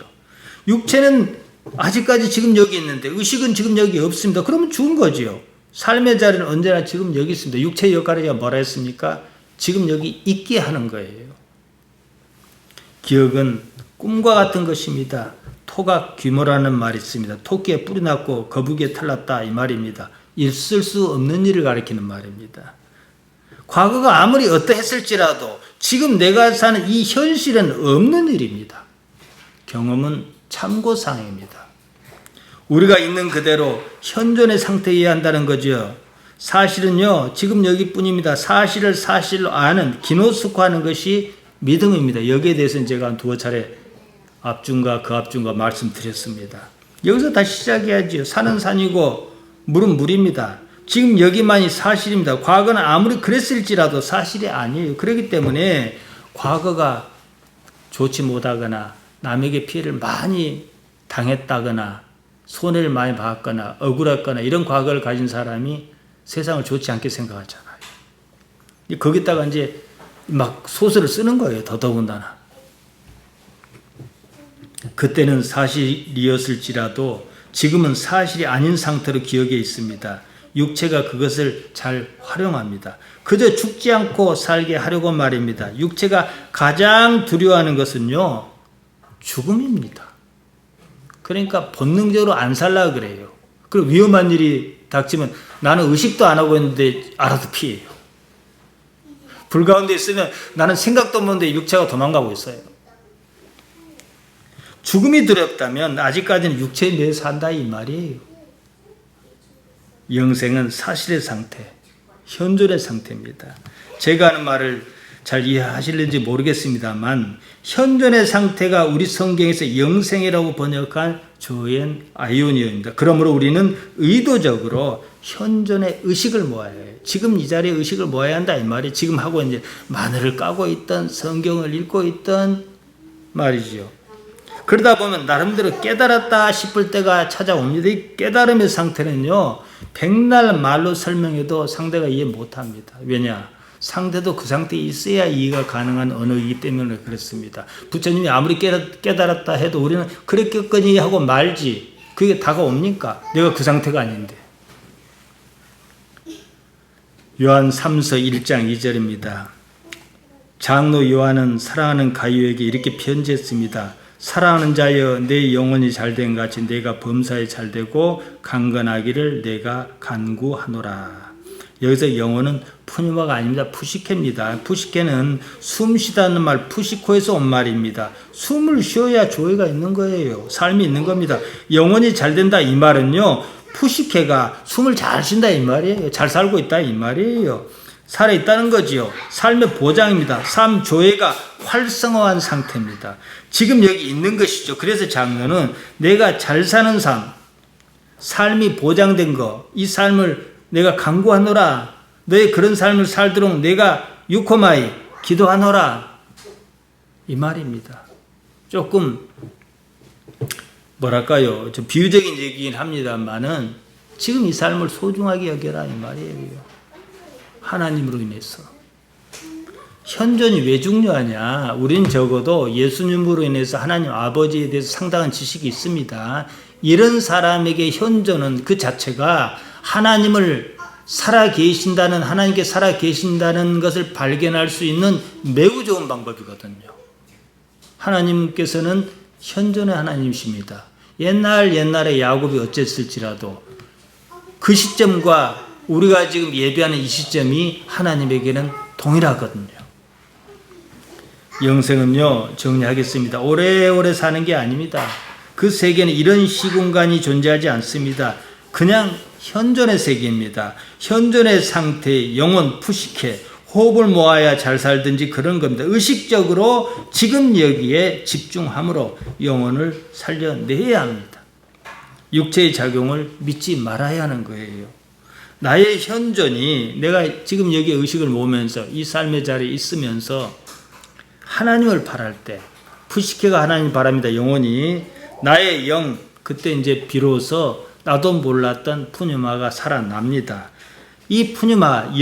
육체는 아직까지 지금 여기 있는데 의식은 지금 여기 없습니다. 그러면 죽은 거지요. 삶의 자리는 언제나 지금 여기 있습니다. 육체의 역할이 뭐라 했습니까? 지금 여기 있게 하는 거예요. 기억은 꿈과 같은 것입니다. 토가 귀모라는 말이 있습니다. 토끼에 뿔이 났고 거북이에 털났다 이 말입니다. 있을 수 없는 일을 가리키는 말입니다. 과거가 아무리 어떠했을지라도 지금 내가 사는 이 현실은 없는 일입니다. 경험은 참고사항입니다. 우리가 있는 그대로 현존의 상태여야 한다는 거죠. 사실은요, 지금 여기뿐입니다. 사실을 사실로 아는, 기노스코하는 것이 믿음입니다. 여기에 대해서는 제가 한 두어 차례 앞중과 그 앞중과 말씀드렸습니다. 여기서 다시 시작해야죠. 산은 산이고 물은 물입니다. 지금 여기만이 사실입니다. 과거는 아무리 그랬을지라도 사실이 아니에요. 그렇기 때문에 과거가 좋지 못하거나 남에게 피해를 많이 당했다거나 손해를 많이 봤거나 억울했거나 이런 과거를 가진 사람이 세상을 좋지 않게 생각하잖아요. 거기다가 이제 막 소설을 쓰는 거예요. 더더군다나. 그때는 사실이었을지라도 지금은 사실이 아닌 상태로 기억에 있습니다. 육체가 그것을 잘 활용합니다. 그저 죽지 않고 살게 하려고 말입니다. 육체가 가장 두려워하는 것은요, 죽음입니다. 그러니까 본능적으로 안 살라 그래요. 그리고 위험한 일이 닥치면 나는 의식도 안 하고 있는데 알아서 피해요. 불 가운데 있으면 나는 생각도 없는데 육체가 도망가고 있어요. 죽음이 두렵다면 아직까지는 육체에 매여 산다 이 말이에요. 영생은 사실의 상태, 현존의 상태입니다. 제가 하는 말을 잘 이해하실는지 모르겠습니다만 현존의 상태가 우리 성경에서 영생이라고 번역한 조엔 아이오니어입니다. 그러므로 우리는 의도적으로 현존의 의식을 모아야 해요. 지금 이 자리에 의식을 모아야 한다 이 말이 지금 하고 이제 마늘을 까고 있던 성경을 읽고 있던 말이죠. 그러다 보면 나름대로 깨달았다 싶을 때가 찾아옵니다. 이 깨달음의 상태는요, 백날 말로 설명해도 상대가 이해 못합니다. 왜냐? 상대도 그 상태에 있어야 이해가 가능한 언어이기 때문에 그렇습니다. 부처님이 아무리 깨달았다 해도 우리는 그랬겠거니 하고 말지 그게 다가옵니까? 내가 그 상태가 아닌데. 요한 3서 1장 2절입니다. 장로 요한은 사랑하는 가룟에게 이렇게 편지했습니다. 사랑하는 자여 내 영혼이 잘된 같이 내가 범사에 잘되고 강건하기를 내가 간구하노라. 여기서 영혼은 푸뉴마가 아닙니다. 푸시케입니다. 푸시케는 숨 쉬다는 말 푸시코에서 온 말입니다. 숨을 쉬어야 조회가 있는 거예요. 삶이 있는 겁니다. 영혼이 잘된다 이 말은요, 푸시케가 숨을 잘 쉰다 이 말이에요. 잘 살고 있다 이 말이에요. 살아있다는 거지요. 삶의 보장입니다. 삶 조회가 활성화한 상태입니다. 지금 여기 있는 것이죠. 그래서 장로는 내가 잘 사는 삶, 삶이 보장된 거, 이 삶을 내가 간구하노라. 너의 그런 삶을 살도록 내가 유코마이 기도하노라. 이 말입니다. 조금 뭐랄까요, 좀 비유적인 얘기긴 합니다만은 지금 이 삶을 소중하게 여겨라 이 말이에요. 하나님으로 인해서. 현존이 왜 중요하냐? 우린 적어도 예수님으로 인해서 하나님 아버지에 대해서 상당한 지식이 있습니다. 이런 사람에게 현존은 그 자체가 하나님을 살아계신다는, 하나님께 살아계신다는 것을 발견할 수 있는 매우 좋은 방법이거든요. 하나님께서는 현존의 하나님이십니다. 옛날에 야곱이 어쨌을지라도 그 시점과 우리가 지금 예배하는 이 시점이 하나님에게는 동일하거든요. 영생은요, 정리하겠습니다. 오래오래 사는 게 아닙니다. 그 세계는 이런 시공간이 존재하지 않습니다. 그냥 현존의 세계입니다. 현존의 상태, 영혼, 푸시케, 호흡을 모아야 잘 살든지 그런 겁니다. 의식적으로 지금 여기에 집중함으로 영혼을 살려내야 합니다. 육체의 작용을 믿지 말아야 하는 거예요. 나의 현존이 내가 지금 여기에 의식을 모으면서 이 삶의 자리에 있으면서 하나님을 바랄 때, 푸시케가 하나님 바랍니다. 영혼이 나의 영, 그때 이제 비로소 나도 몰랐던 푸뉴마가 살아납니다. 이 푸뉴마,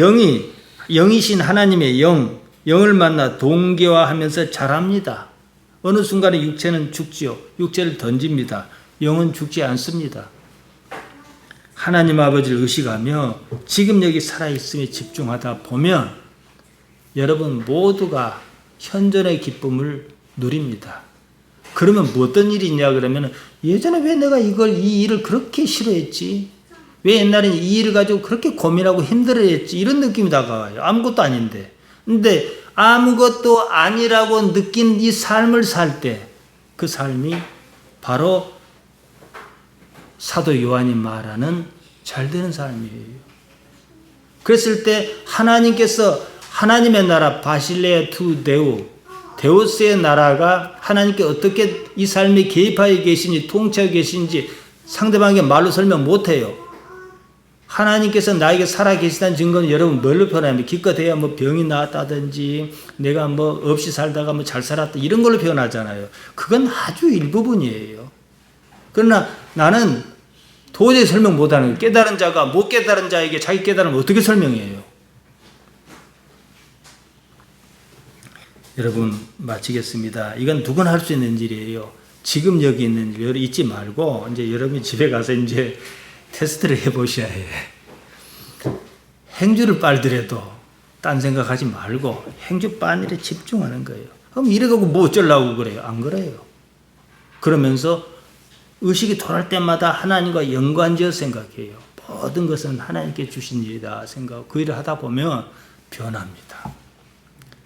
영이신 하나님의 영을 만나 동기화하면서 자랍니다. 어느 순간에 육체는 죽지요. 육체를 던집니다. 영은 죽지 않습니다. 하나님 아버지를 의식하며 지금 여기 살아있음에 집중하다 보면 여러분 모두가 현존의 기쁨을 누립니다. 그러면 뭐 어떤 일이 있냐 그러면 예전에 왜 내가 이 일을 그렇게 싫어했지? 왜 옛날에 이 일을 가지고 그렇게 고민하고 힘들어했지? 이런 느낌이 다가와요. 아무것도 아닌데. 근데 아무것도 아니라고 느낀 이 삶을 살 때 그 삶이 바로 사도 요한이 말하는 잘되는 삶이에요. 그랬을 때 하나님께서 하나님의 나라 바실레아 투 데우스의 나라가 하나님께 어떻게 이 삶에 개입하여 계신지 통치하고 계신지 상대방에게 말로 설명 못해요. 하나님께서 나에게 살아계시다는 증거는 여러분 뭘로 표현합니까? 기껏해야 뭐 병이 나았다든지 내가 뭐 없이 살다가 뭐 잘 살았다 이런 걸로 표현하잖아요. 그건 아주 일부분이에요. 그러나 나는 도저히 설명 못하는 거예요. 깨달은 자가 못 깨달은 자에게 자기 깨달음을 어떻게 설명해요? 여러분 마치겠습니다. 이건 누구나 할 수 있는 일이에요. 지금 여기 있는 일 잊지 말고 이제 여러분이 집에 가서 이제 테스트를 해보셔야 해요. 행주를 빨더라도 딴 생각하지 말고 행주 빠는 일에 집중하는 거예요. 그럼 이래가고 뭐 어쩌려고 그래요? 안 그래요. 그러면서 의식이 돌아올 때마다 하나님과 연관지어 생각해요. 모든 것은 하나님께 주신 일이다 생각하고 그 일을 하다 보면 변합니다.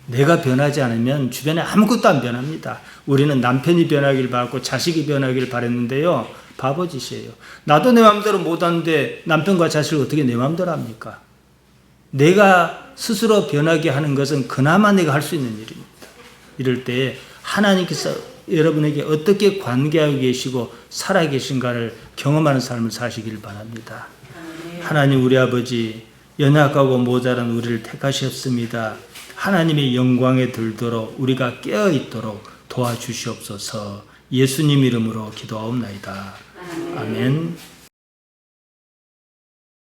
내가 변하지 않으면 주변에 아무것도 안 변합니다. 우리는 남편이 변하길 바랐고 자식이 변하길 바랬는데요. 바보짓이에요. 나도 내 마음대로 못하는데 남편과 자식을 어떻게 내 마음대로 합니까? 내가 스스로 변하게 하는 것은 그나마 내가 할 수 있는 일입니다. 이럴 때 하나님께서 여러분에게 어떻게 관계하고 계시고 살아계신가를 경험하는 삶을 사시길 바랍니다. 하나님 우리 아버지, 연약하고 모자란 우리를 택하셨습니다. 하나님의 영광에 들도록 우리가 깨어있도록 도와주시옵소서. 예수님 이름으로 기도하옵나이다. 아멘.